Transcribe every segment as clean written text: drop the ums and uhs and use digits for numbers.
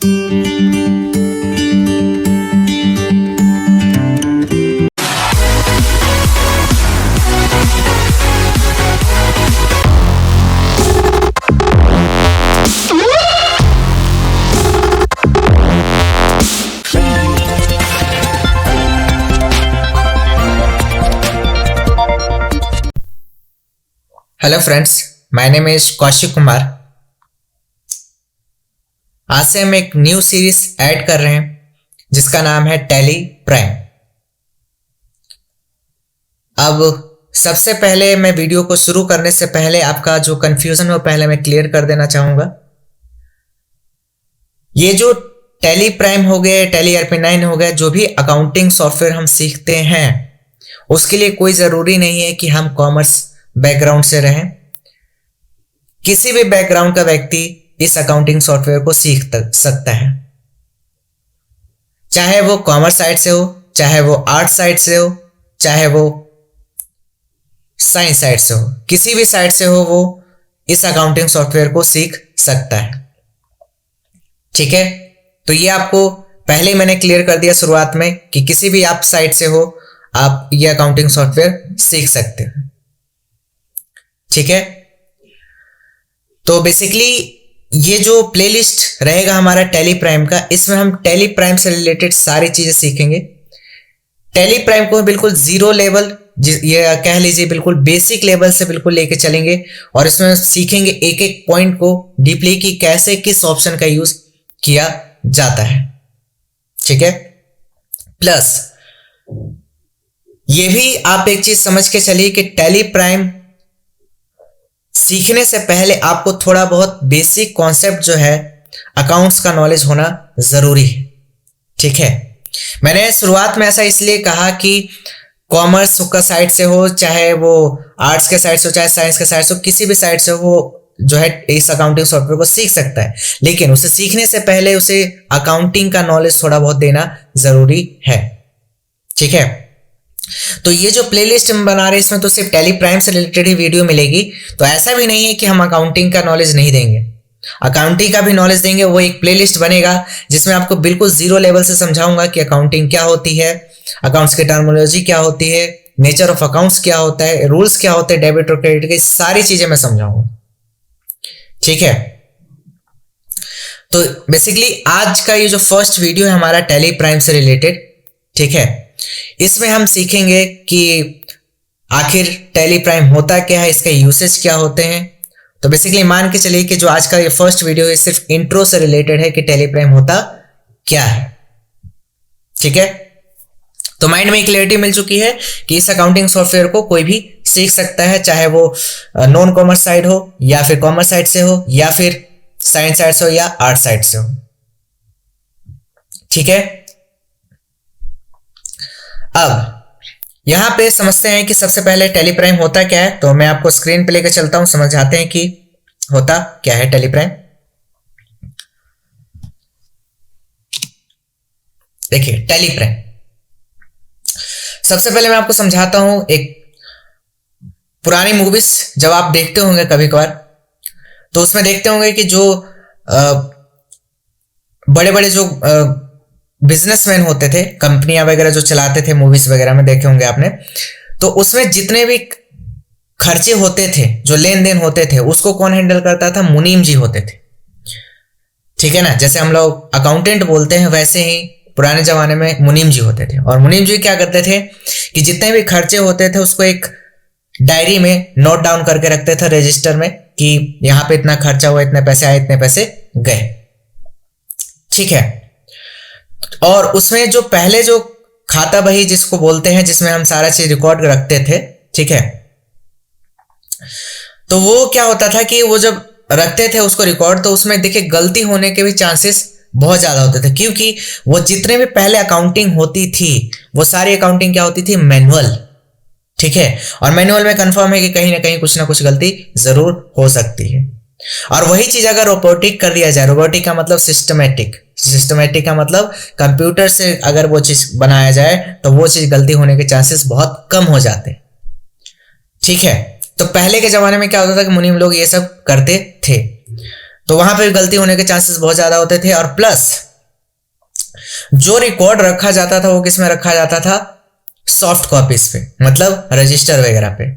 Hello friends, my name is Kaushik Kumar. आज से हम एक न्यू सीरीज ऐड कर रहे हैं जिसका नाम है टैली प्राइम। अब सबसे पहले मैं वीडियो को शुरू करने से पहले आपका जो कंफ्यूजन है वो पहले मैं क्लियर कर देना चाहूंगा। ये जो टैली प्राइम हो गए, टैली ERP9 हो गया, जो भी अकाउंटिंग सॉफ्टवेयर हम सीखते हैं उसके लिए कोई जरूरी नहीं है कि हम कॉमर्स बैकग्राउंड से रहें। किसी भी बैकग्राउंड का व्यक्ति इस अकाउंटिंग सॉफ्टवेयर को सीख सकता है, चाहे वो कॉमर्स साइड से हो, चाहे वो आर्ट साइड से हो, चाहे वो साइंस साइड से हो, किसी भी साइड से हो वो इस अकाउंटिंग सॉफ्टवेयर को सीख सकता है। ठीक है, तो ये आपको पहले ही मैंने क्लियर कर दिया शुरुआत में कि किसी भी आप साइड से हो आप ये अकाउंटिंग सॉफ्टवेयर सीख सकते हो। ठीक है, तो बेसिकली ये जो प्लेलिस्ट रहेगा हमारा टैली प्राइम का, इसमें हम टैली प्राइम से रिलेटेड सारी चीजें सीखेंगे। टैली प्राइम को बिल्कुल जीरो लेवल, ये कह लीजिए बिल्कुल बेसिक लेवल से बिल्कुल लेके चलेंगे और इसमें सीखेंगे एक एक पॉइंट को डीपली कि कैसे किस ऑप्शन का यूज किया जाता है। ठीक है, प्लस ये भी आप एक चीज समझ के चलिए कि टैली प्राइम सीखने से पहले आपको थोड़ा बहुत बेसिक कॉन्सेप्ट जो है अकाउंट्स का नॉलेज होना जरूरी है। ठीक है, मैंने शुरुआत में ऐसा इसलिए कहा कि कॉमर्स का साइड से हो, चाहे वो आर्ट्स के साइड से हो, चाहे साइंस के साइड से हो, किसी भी साइड से वो जो है इस अकाउंटिंग सॉफ्टवेयर को सीख सकता है, लेकिन उसे सीखने से पहले उसे अकाउंटिंग का नॉलेज थोड़ा बहुत देना जरूरी है। ठीक है, तो ये जो प्लेलिस्ट हम बना रहे हैं इसमें तो सिर्फ टैली प्राइम से रिलेटेड ही वीडियो मिलेगी। तो ऐसा भी नहीं है कि हम अकाउंटिंग का नॉलेज नहीं देंगे, अकाउंटिंग का भी नॉलेज देंगे। वो एक प्लेलिस्ट बनेगा जिसमें आपको बिल्कुल जीरो लेवल से समझाऊंगा कि अकाउंटिंग क्या होती है, अकाउंट्स की टर्मिनोलॉजी क्या होती है, नेचर ऑफ अकाउंट्स क्या होता है, रूल्स क्या होते हैं, डेबिट और क्रेडिट की सारी चीजें मैं समझाऊंगा। ठीक है, तो बेसिकली आज का ये जो फर्स्ट वीडियो है हमारा टैली प्राइम से रिलेटेड, ठीक है, इसमें हम सीखेंगे कि आखिर टैली प्राइम होता क्या है, इसके यूसेज क्या होते हैं। तो बेसिकली मान के चलिए कि जो आज का ये फर्स्ट वीडियो है सिर्फ इंट्रो से रिलेटेड है कि टैली प्राइम होता क्या है। ठीक है, तो माइंड में क्लियरिटी मिल चुकी है कि इस अकाउंटिंग सॉफ्टवेयर को कोई भी सीख सकता है, चाहे वो नॉन कॉमर्स साइड हो या फिर कॉमर्स साइड से हो या फिर साइंस साइड से हो या आर्ट साइड से हो। ठीक है, अब यहां पे समझते हैं कि सबसे पहले टैली प्राइम होता क्या है। तो मैं आपको स्क्रीन पे लेकर चलता हूं, समझाते हैं कि होता क्या है टैली प्राइम। देखिए टैली प्राइम, सबसे पहले मैं आपको समझाता हूं। एक पुरानी मूवीज जब आप देखते होंगे कभी कभार, तो उसमें देखते होंगे कि जो बड़े बड़े जो बिजनेसमैन होते थे, कंपनियां वगैरह जो चलाते थे, मूवीज वगैरह में देखे होंगे आपने, तो उसमें जितने भी खर्चे होते थे, जो लेन देन होते थे, उसको कौन हैंडल करता था? मुनीम जी होते थे। ठीक है ना, जैसे हम लोग अकाउंटेंट बोलते हैं वैसे ही पुराने जमाने में मुनीम जी होते थे। और मुनीम जी क्या करते थे कि जितने भी खर्चे होते थे उसको एक डायरी में नोट डाउन करके रखते थे, रजिस्टर में, कि यहां पे इतना खर्चा हुआ, इतने पैसे आए, इतने पैसे गए। ठीक है, और उसमें जो पहले जो खाता बही जिसको बोलते हैं, जिसमें हम सारा चीज रिकॉर्ड रखते थे, ठीक है, तो वो क्या होता था कि वो जब रखते थे उसको रिकॉर्ड, तो उसमें देखिए गलती होने के भी चांसेस बहुत ज्यादा होते थे, क्योंकि वो जितने भी पहले अकाउंटिंग होती थी वो सारी अकाउंटिंग क्या होती थी? मैनुअल। ठीक है, और मैनुअल में कंफर्म है कि कहीं ना कहीं कुछ ना कुछ गलती जरूर हो सकती है। और वही चीज अगर रोबोटिक कर दिया जाए, रोबोटिक का मतलब सिस्टमेटिक, सिस्टमेटिक का मतलब कंप्यूटर से अगर वो चीज बनाया जाए तो वो चीज गलती होने के चांसेस बहुत कम हो जाते हैं। ठीक है, तो पहले के जमाने में क्या होता था कि मुनीम लोग ये सब करते थे। तो वहां पे भी गलती होने के चांसेस बहुत ज्यादा होते थे। और प्लस जो रिकॉर्ड रखा जाता था वो किस में रखा जाता था, सॉफ्ट कॉपीज पे, मतलब रजिस्टर वगैरह पे।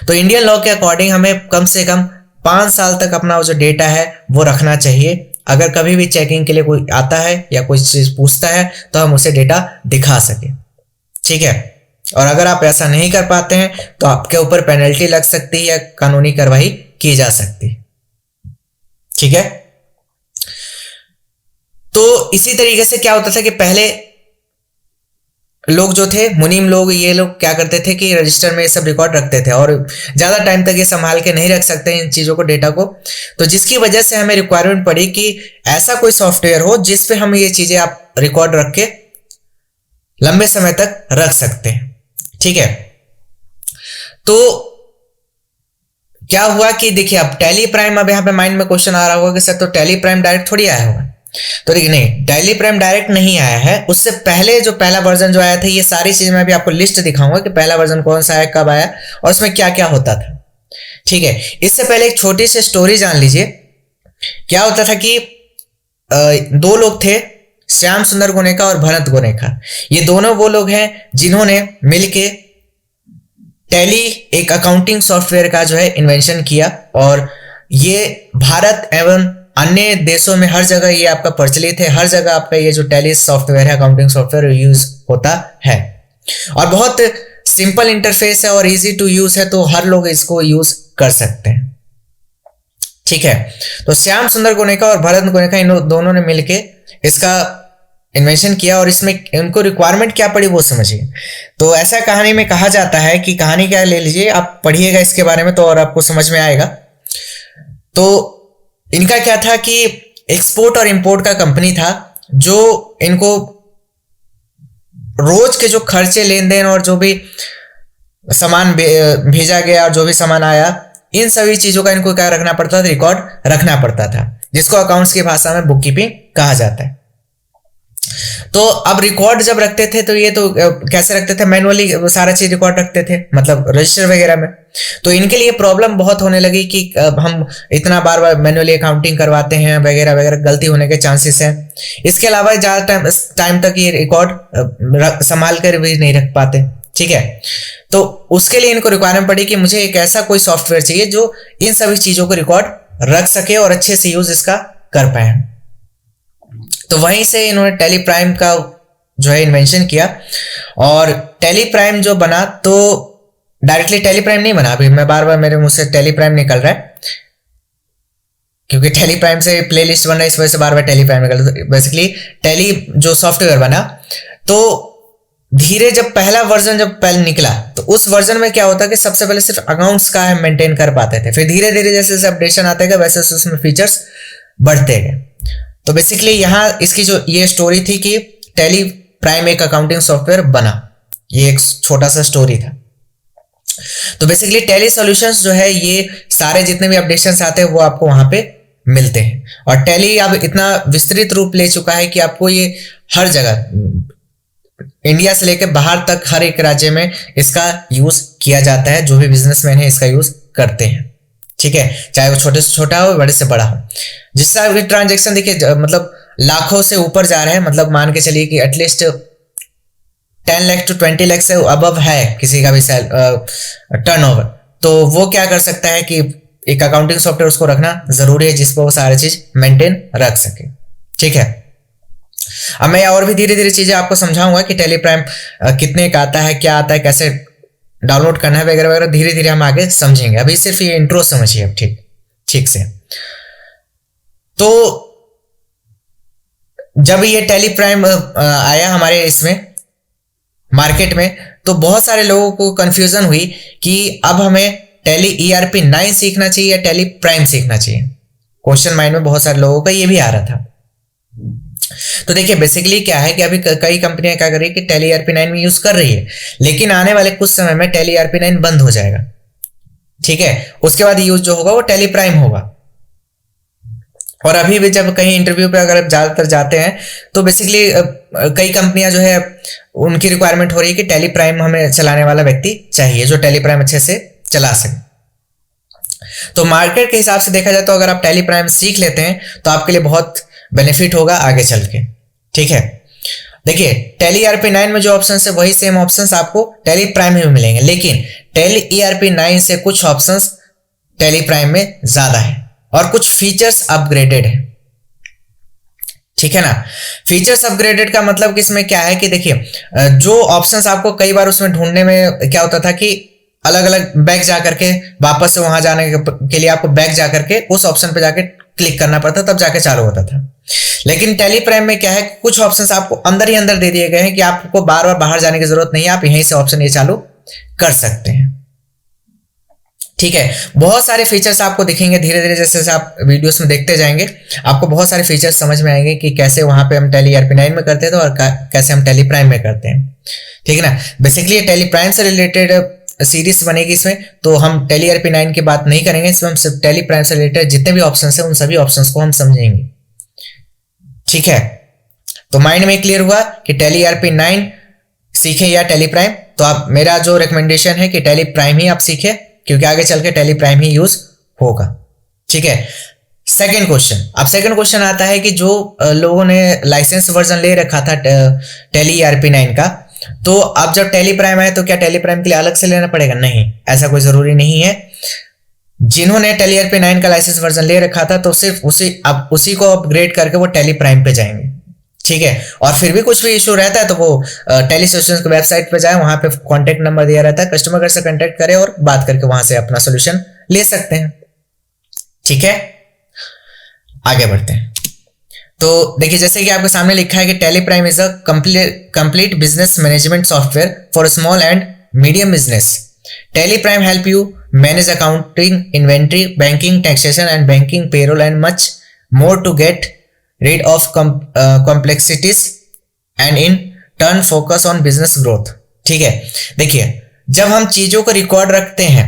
तो इंडियन लॉ के अकॉर्डिंग हमें कम से कम 5 साल तक अपना जो डेटा है वो रखना चाहिए। अगर कभी भी चेकिंग के लिए कोई आता है या कोई चीज पूछता है तो हम उसे डेटा दिखा सके, ठीक है। और अगर आप ऐसा नहीं कर पाते हैं तो आपके ऊपर पेनल्टी लग सकती है या कानूनी कार्रवाई की जा सकती है, ठीक है। तो इसी तरीके से क्या होता था कि पहले लोग जो थे, मुनीम लोग, ये लोग क्या करते थे कि रजिस्टर में ये सब रिकॉर्ड रखते थे और ज्यादा टाइम तक ये संभाल के नहीं रख सकते इन चीजों को, डेटा को। तो जिसकी वजह से हमें रिक्वायरमेंट पड़ी कि ऐसा कोई सॉफ्टवेयर हो जिस पे हम ये चीजें आप रिकॉर्ड रख के लंबे समय तक रख सकते हैं, ठीक है। तो क्या हुआ कि देखिए अब टैली प्राइम, अब यहां पे माइंड में क्वेश्चन आ रहा होगा कि सर तो टैली प्राइम डायरेक्ट थोड़ी आया होगा। तो देखिए नहीं, टैली प्राइम डायरेक्ट नहीं आया है। उससे पहले जो पहला वर्जन जो आया था, ये सारी चीज मैं भी आपको लिस्ट दिखाऊंगा कि पहला वर्जन कौन सा है, कब आया और उसमें क्या क्या होता था, ठीक है। इससे पहले एक छोटी सी स्टोरी जान लीजिए। क्या होता था कि दो लोग थे, श्याम सुंदर गोनेका और भरत गोनेका। ये दोनों वो लोग हैं जिन्होंने मिलके टैली, एक अकाउंटिंग सॉफ्टवेयर का जो है इन्वेंशन किया। और ये भारत एवं अन्य देशों में हर जगह ये आपका प्रचलित है। हर जगह आपका ये जो टैली सॉफ्टवेयर है, अकाउंटिंग सॉफ्टवेयर, यूज होता है और बहुत सिंपल इंटरफेस है और इजी टू यूज है, तो हर लोग इसको यूज कर सकते हैं, ठीक है। तो श्याम सुंदर गोनेका और भरत गोनेका इन दोनों ने मिलके इसका इन्वेंशन किया। और इसमें उनको रिक्वायरमेंट क्या पड़ी वो समझिए। तो ऐसा कहानी में कहा जाता है कि, कहानी क्या ले लीजिए, आप पढ़िएगा इसके बारे में तो और आपको समझ में आएगा। तो इनका क्या था कि एक्सपोर्ट और इंपोर्ट का कंपनी था, जो इनको रोज के जो खर्चे, लेन देन और जो भी सामान भेजा गया और जो भी सामान आया, इन सभी चीजों का इनको क्या रखना पड़ता था, रिकॉर्ड रखना पड़ता था, जिसको अकाउंट्स की भाषा में बुक कीपिंग कहा जाता है। तो अब रिकॉर्ड जब रखते थे तो ये तो कैसे रखते थे, मैनुअली सारा चीज रिकॉर्ड रखते थे, मतलब रजिस्टर वगैरह में। तो इनके लिए प्रॉब्लम बहुत होने लगी कि हम इतना बार बार मैनुअली अकाउंटिंग करवाते हैं वगैरह वगैरह, गलती होने के चांसेस हैं। इसके अलावा ज्यादा टाइम तक ये रिकॉर्ड संभाल कर भी नहीं रख पाते, ठीक है। तो उसके लिए इनको रिक्वायरमेंट पड़ी कि मुझे एक ऐसा कोई सॉफ्टवेयर चाहिए जो इन सभी चीजों को रिकॉर्ड रख सके और अच्छे से यूज इसका कर पाए। तो वहीं से इन्होंने टैली प्राइम का जो है इन्वेंशन किया। और टैली प्राइम जो बना, तो डायरेक्टली टैली प्राइम नहीं बना, अभी मैं बार बार मेरे मुंह से टैली प्राइम निकल रहा है क्योंकि टैली प्राइम से प्लेलिस्ट बन रहा है, इस वजह से बार बार टैली प्राइम निकल रहा है। बेसिकली टैली जो सॉफ्टवेयर बना, तो धीरे जब पहला वर्जन जब पहले निकला तो उस वर्जन में क्या होता कि सबसे पहले सिर्फ अकाउंट्स का मेंटेन कर पाते थे। फिर धीरे धीरे जैसे जैसे अपडेशन आते गए वैसे उसमें फीचर्स बढ़ते गए। तो बेसिकली यहाँ इसकी जो ये स्टोरी थी कि टैली प्राइम एक अकाउंटिंग सॉफ्टवेयर बना, ये एक छोटा सा स्टोरी था। तो बेसिकली टैली सॉल्यूशंस जो है, ये सारे जितने भी अपडेशंस आते हैं वो आपको वहां पे मिलते हैं। और टैली अब इतना विस्तृत रूप ले चुका है कि आपको ये हर जगह, इंडिया से लेकर बाहर तक, हर एक राज्य में इसका यूज किया जाता है। जो भी बिजनेसमैन है इसका यूज करते हैं, ठीक है, चाहे वो छोटे से छोटा हो, बड़े से बड़ा हो। जिस तरह भी ट्रांजेक्शन देखिए, मतलब लाखों से ऊपर जा रहे हैं, मतलब मान के चलिए कि एटलीस्ट 10 लाख to 20 लाख से अबव है किसी का भी टर्नओवर, तो वो क्या कर सकता है कि एक अकाउंटिंग सॉफ्टवेयर उसको रखना जरूरी है जिसको वो सारी चीज मेंटेन रख सके, ठीक है। अब मैं और भी धीरे धीरे चीजें आपको समझाऊंगा कि टैली प्राइम कितने का आता है, क्या आता है, कैसे डाउनलोड करना है वगैरह वगैरह, धीरे धीरे हम आगे समझेंगे। अभी सिर्फ ये इंट्रो समझिए अब, ठीक से। तो जब ये टैली प्राइम आया हमारे इसमें मार्केट में, तो बहुत सारे लोगों को कंफ्यूजन हुई कि अब हमें टैली ERP 9 सीखना चाहिए या टैली प्राइम सीखना चाहिए। क्वेश्चन माइंड में बहुत सारे लोगों का ये भी आ रहा था। तो देखिए बेसिकली क्या है कि अभी कई कंपनियां क्या कर रही है कि टैली ERP 9 में यूज कर रही है, लेकिन आने वाले कुछ समय में टैली ERP 9 बंद हो जाएगा, ठीक है। उसके बाद यूज जो होगा वो टैली प्राइम होगा। और अभी भी जब कहीं इंटरव्यू पे अगर आप ज्यादातर जाते हैं तो बेसिकली कई कंपनियां जो है उनकी रिक्वायरमेंट हो रही है कि टैली प्राइम हमें चलाने वाला व्यक्ति चाहिए जो टैली प्राइम अच्छे से चला सके। तो मार्केट के हिसाब से देखा जाए तो अगर आप टैली प्राइम सीख लेते हैं तो आपके लिए बहुत बेनिफिट होगा आगे चल के। ठीक है, देखिए टैली ERP9 में जो ऑप्शन है वही सेम ऑप्शंस आपको टैली प्राइम में मिलेंगे, लेकिन टैली ERP9 से कुछ ऑप्शंस टैली प्राइम में ज्यादा है और कुछ फीचर्स अपग्रेडेड है। ठीक है ना, फीचर्स अपग्रेडेड का मतलब कि इसमें क्या है कि देखिए जो ऑप्शंस आपको कई बार उसमें ढूंढने में क्या होता था कि अलग अलग बैक जा करके वापस से वहां जाने के लिए आपको बैक जा करके उस ऑप्शन पे जाके क्लिक करना पड़ता, तब जाके चालू होता था। लेकिन टैली प्राइम में क्या है, कुछ ऑप्शंस आपको अंदर ही अंदर दे दिए गए हैं कि आपको बार बार बाहर जाने की जरूरत नहीं है, आप यहीं से ऑप्शन ये चालू कर सकते हैं। ठीक है, बहुत सारे फीचर्स आपको दिखेंगे धीरे धीरे, जैसे जैसे आप वीडियोस में देखते जाएंगे आपको बहुत सारे फीचर्स समझ में आएंगे कि कैसे वहां पे हम टैली ERP9 में करते थे और कैसे हम टैली प्राइम में करते हैं। ठीक है ना, बेसिकली टैली प्राइम से रिलेटेड सीरीज बनेगी इसमें, तो हम टैली ERP9 की बात नहीं करेंगे, इसमें हम सिर्फ टैली प्राइम से रिलेटेड जितने भी ऑप्शन है उन सभी ऑप्शंस को हम समझेंगे। ठीक है, तो माइंड में क्लियर हुआ कि टैली ERP9 सीखें या टैली प्राइम, तो आप मेरा जो रिकमेंडेशन है कि टैली प्राइम ही आप सीखें, क्योंकि आगे चल के टैली प्राइम ही यूज होगा। ठीक है, सेकंड क्वेश्चन, अब सेकंड क्वेश्चन आता है कि जो लोगों ने लाइसेंस वर्जन ले रखा था टैली ERP9 का, तो अब जब टैली प्राइम आए तो क्या टैली प्राइम के लिए अलग से लेना पड़ेगा? नहीं, ऐसा कोई जरूरी नहीं है। जिन्होंने टैली ERP9 का लाइसेंस वर्जन ले रखा था तो सिर्फ उसी को अपग्रेड करके वो टैली प्राइम पे जाएंगे। ठीक है, और फिर भी कुछ भी इशू रहता है तो वो टैली सॉल्यूशंस की वेबसाइट पे जाए, वहां पे कांटेक्ट नंबर दिया रहता है, कस्टमर केयर से कांटेक्ट करें और बात करके वहां से अपना सोल्यूशन ले सकते हैं। ठीक है, आगे बढ़ते हैं। तो देखिए जैसे कि आपके सामने लिखा है कि Tally Prime is a complete business management software for small and medium business. Tally Prime help you manage accounting, inventory, banking, taxation and banking, payroll and much more to get rid of complexities and in turn focus on business growth। ठीक है, देखिए जब हम चीजों को record रखते हैं,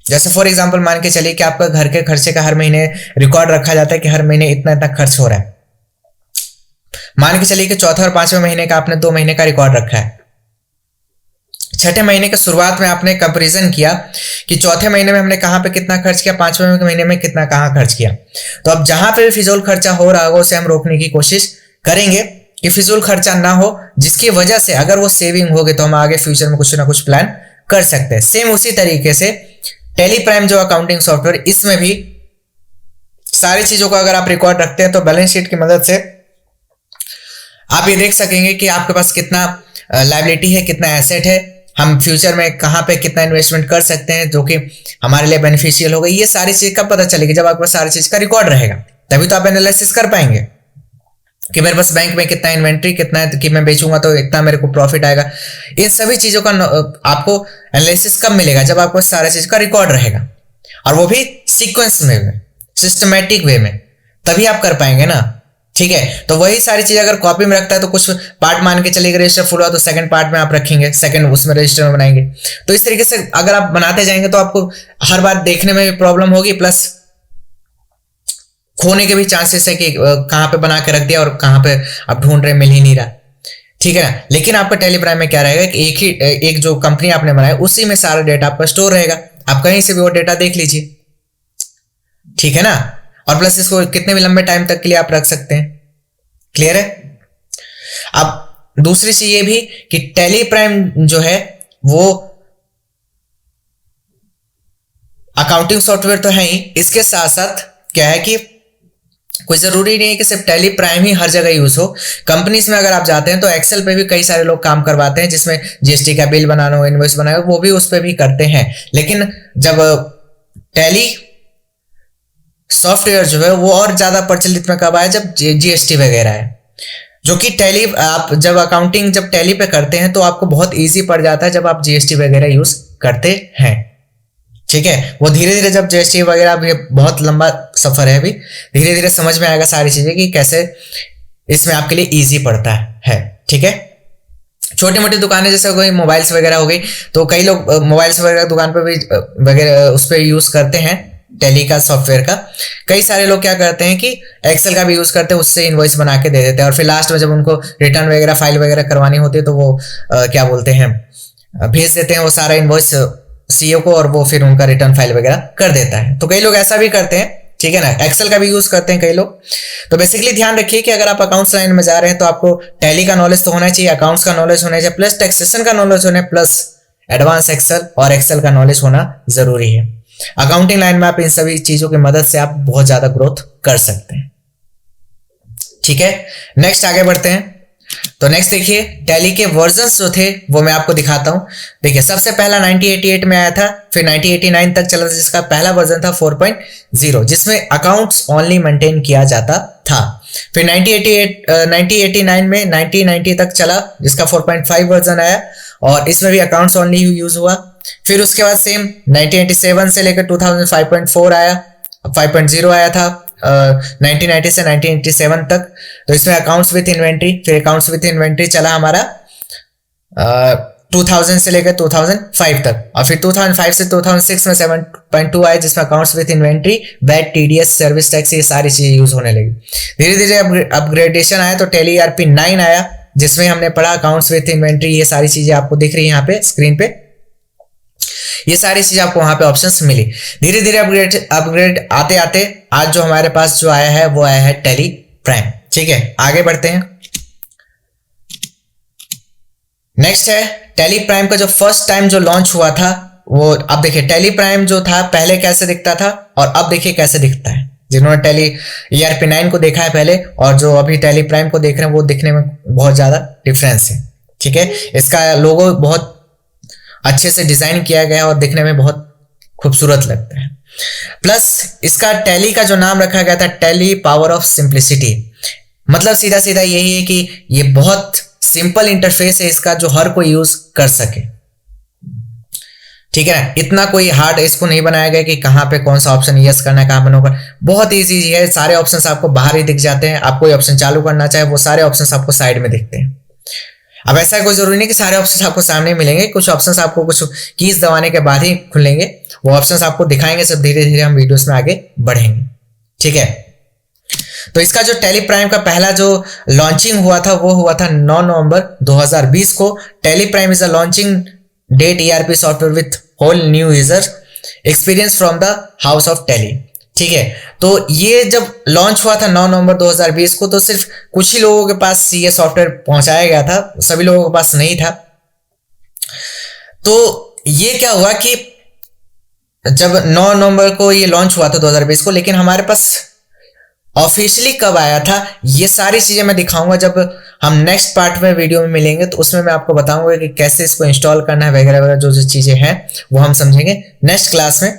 जैसे फॉर एग्जांपल मान के चलिए कि आपका घर के खर्चे का हर महीने रिकॉर्ड रखा जाता है कि हर महीने इतना इतना खर्च हो रहा है। मान के चलिए कि चौथे और पांचवें महीने का आपने 2 महीने का रिकॉर्ड रखा है। छठे महीने के शुरुआत में आपने कंपैरिजन किया कि चौथे महीने में हमने कहां पे कितना खर्च किया, पांचवें महीने में कितना कहां खर्च किया। तो अब जहां पे भी फिजूल खर्चा हो रहा होगा उसे हम रोकने की कोशिश करेंगे कि फिजूल खर्चा ना हो, जिसकी वजह से अगर वो सेविंग होगी तो हम आगे फ्यूचर में कुछ ना कुछ प्लान कर सकते हैं। सेम उसी तरीके से टैली प्राइम जो अकाउंटिंग सॉफ्टवेयर, इसमें भी सारी चीजों को अगर आप रिकॉर्ड रखते हैं तो बैलेंस शीट की मदद से आप ये देख सकेंगे कि आपके पास कितना लायबिलिटी है, कितना एसेट है, हम फ्यूचर में कहां पे कितना इन्वेस्टमेंट कर सकते हैं जो कि हमारे लिए बेनिफिशियल होगा। ये सारी चीज कब पता चलेगी? जब आपके पास सारी चीज का रिकॉर्ड रहेगा, तभी तो आप एनालिसिस कर पाएंगे कि मेरे पास बैंक में कितना इन्वेंट्री, कितना है कि मैं बेचूंगा तो इतना मेरे को प्रॉफिट आएगा। इन सभी चीजों का आपको एनालिसिस कब मिलेगा? जब आपको सारी चीज का रिकॉर्ड रहेगा, और वो भी सीक्वेंस में, सिस्टमैटिक वे में, तभी आप कर पाएंगे ना। ठीक है, तो वही सारी चीज अगर कॉपी में रखता है तो कुछ पार्ट मान के चलिए रजिस्टर फुल हुआ तो सेकंड पार्ट में आप रखेंगे, सेकंड उसमें रजिस्टर में बनाएंगे। तो इस तरीके से अगर आप बनाते जाएंगे तो आपको हर बार देखने में भी प्रॉब्लम होगी, प्लस खोने के भी चांसेस है कि कहां पे बना के रख दिया और कहां पे आप ढूंढ रहे मिल ही नहीं रहा। ठीक है ना, लेकिन आपका टैली प्राइम में क्या रहेगा कि एक जो कंपनी आपने बनाया उसी में सारा डेटा आपका स्टोर रहेगा, आप कहीं से भी वो डेटा देख लीजिए। ठीक है ना, और प्लस इसको कितने भी लंबे टाइम तक के लिए आप रख सकते हैं। क्लियर है? अब दूसरी चीज ये भी कि टैली प्राइम जो है वो अकाउंटिंग सॉफ्टवेयर तो है ही, इसके साथ साथ क्या है कि कोई जरूरी नहीं है कि सिर्फ टैली प्राइम ही हर जगह यूज हो। कंपनीज में अगर आप जाते हैं तो एक्सेल पे भी कई सारे लोग काम करवाते हैं, जिसमें जीएसटी का बिल बनाना हो, इनवॉइस बनाना हो, वो भी उस पर भी करते हैं। लेकिन जब टैली सॉफ्टवेयर जो है वो और ज्यादा प्रचलित में कब आया? जब जीएसटी वगैरह है, जो कि टैली आप जब अकाउंटिंग जब टैली पे करते हैं तो आपको बहुत इजी पड़ जाता है जब आप जीएसटी वगैरह यूज करते हैं। ठीक है, वो धीरे धीरे जब जीएसटी वगैरह, ये बहुत लंबा सफर है, अभी धीरे धीरे समझ में आएगा सारी चीजें कि कैसे इसमें आपके लिए इजी पड़ता है। ठीक है, छोटी मोटी दुकानें जैसे हो गई, मोबाइल्स वगैरह हो गई, तो कई लोग मोबाइल्स वगैरह दुकान पे भी वगैरह उस पर यूज करते हैं टैली का सॉफ्टवेयर का। कई सारे लोग क्या करते हैं कि एक्सेल का भी यूज करते हैं, उससे इनवॉइस बना के दे देते हैं, और फिर लास्ट में जब उनको रिटर्न वगैरह फाइल वगैरह करवानी होती है तो वो क्या बोलते हैं, भेज देते हैं वो सारा इनवॉइस सीईओ को और वो फिर उनका रिटर्न फाइल वगैरह कर देता है। तो कई लोग ऐसा भी करते हैं, ठीक है ना, एक्सेल का भी यूज करते हैं कई लोग। तो बेसिकली ध्यान रखिए कि अगर आप अकाउंट्स लाइन में जा रहे हैं तो आपको टैली का नॉलेज तो होना चाहिए, अकाउंट्स का नॉलेज होना चाहिए, प्लस टैक्सेशन का नॉलेज होना, प्लस एडवांस एक्सेल और एक्सेल का नॉलेज होना जरूरी है। अकाउंटिंग लाइन में आप इन सभी चीजों की मदद से आप बहुत ज्यादा ग्रोथ कर सकते हैं। ठीक है, नेक्स्ट आगे बढ़ते हैं। तो नेक्स्ट देखिए टैली के वर्जन्स जो थे वो मैं आपको दिखाता हूं। देखिए सबसे पहला 1988 में आया था, फिर 1989 तक चला था, जिसका पहला वर्जन था 4.0 जिसमें अकाउंट्स ओनली मेंटेन किया जाता था। फिर 1989 में 1990 तक चला, जिसका 4.5 वर्जन आया और इसमें भी अकाउंट्स ओनली यूज हुआ। फिर उसके बाद सेम 1987 से लेकर 2000 5.4 आया, 5.0 आया था 1990 से 1987 तक, तो इसमें अकाउंट्स विथ इन्वेंट्री। फिर अकाउंट्स विथ इन्वेंट्री चला हमारा 2000 से लेकर 2005 तक, और फिर 2005 से 2006 में 7.2 आया जिसमें accounts with inventory, VAT, TDS, service tax, ये सारी चीजें यूज होने लगी। धीरे धीरे अपग्रेडेशन आया तो टैली ERP 9 आया जिसमें हमने पढ़ा अकाउंट्स विथ इन्वेंट्री, ये सारी चीजें आपको दिख रही है यहाँ पे स्क्रीन पे, ये सारी चीजें आपको वहां पे ऑप्शंस मिली। धीरे धीरे अपग्रेड आते आते आज जो हमारे पास जो आया है वो आया है टैली प्राइम। ठीक है, आगे बढ़ते हैं। नेक्स्ट है टैली प्राइम का जो फर्स्ट टाइम जो लॉन्च हुआ था वो, अब देखिए टैली प्राइम जो था पहले कैसे दिखता था और अब देखिए कैसे दिखता है। जिन्होंने टैली ERP 9 को देखा है पहले और जो अभी टैली प्राइम को देख रहे हैं वो दिखने में बहुत ज्यादा डिफरेंस है। ठीक है, इसका लोगो बहुत अच्छे से डिजाइन किया गया है और दिखने में बहुत खूबसूरत लगता है। प्लस इसका टैली का जो नाम रखा गया था टैली पावर ऑफ सिंप्लिसिटी, मतलब सीधा सीधा यही है कि ये बहुत सिंपल इंटरफेस है इसका जो हर कोई यूज कर सके। ठीक है ना, इतना कोई हार्ड इसको नहीं बनाया गया कि कहाँ पे कौन सा ऑप्शन यस करना है, कहाँ पे नो करना, बहुत इजी है। सारे ऑप्शंस आपको बाहर ही दिख जाते हैं, आप कोई ऑप्शन चालू करना चाहे वो सारे ऑप्शंस आपको साइड में दिखते हैं। अब ऐसा कोई जरूरी नहीं कि सारे ऑप्शंस आपको सामने मिलेंगे, कुछ ऑप्शंस आपको कुछ कीज दबाने के बाद ही खुलेंगे, वो ऑप्शंस आपको दिखाएंगे सब धीरे धीरे हम वीडियोस में आगे बढ़ेंगे। ठीक है, तो इसका जो टैली प्राइम का पहला जो लॉन्चिंग हुआ था वो हुआ था 9 नवंबर 2020 को। Tally Prime is a launching date ERP software with whole new user experience from the house of Tally. ठीक है, तो ये जब लॉन्च हुआ था 9 नवंबर 2020 को तो सिर्फ कुछ ही लोगों के पास ये सॉफ्टवेयर पहुंचाया गया था, सभी लोगों के पास नहीं था। तो ये क्या हुआ कि जब 9 नवंबर को ये लॉन्च हुआ था 2020 को, लेकिन हमारे पास ऑफिशियली कब आया था ये सारी चीजें मैं दिखाऊंगा जब हम नेक्स्ट पार्ट में वीडियो में मिलेंगे, तो उसमें मैं आपको बताऊंगा कि कैसे इसको इंस्टॉल करना है वगैरह वगैरह, जो जो चीजें हैं वो हम समझेंगे नेक्स्ट क्लास में।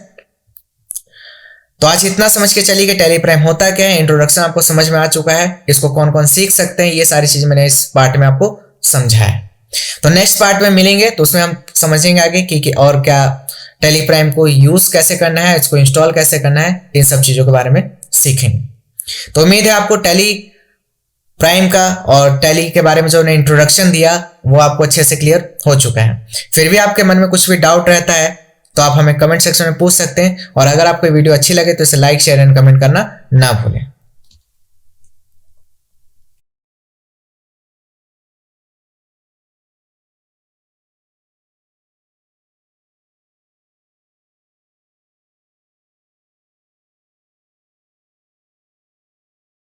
तो आज इतना समझ के चलिए कि टैली प्राइम होता क्या है, इंट्रोडक्शन आपको समझ में आ चुका है, इसको कौन कौन सीख सकते हैं, ये सारी चीजें मैंने इस पार्ट में आपको समझाया है। तो नेक्स्ट पार्ट में मिलेंगे तो उसमें हम समझेंगे आगे कि और क्या टैली प्राइम को यूज कैसे करना है, इसको इंस्टॉल कैसे करना है, इन सब चीजों के बारे में सीखेंगे। तो उम्मीद है आपको टैली प्राइम का और टैली के बारे में जो उन्हें इंट्रोडक्शन दिया वो आपको अच्छे से क्लियर हो चुका है। फिर भी आपके मन में कुछ भी डाउट रहता है तो आप हमें कमेंट सेक्शन में पूछ सकते हैं, और अगर आपको वीडियो अच्छी लगे तो इसे लाइक, शेयर एंड कमेंट करना ना भूलें।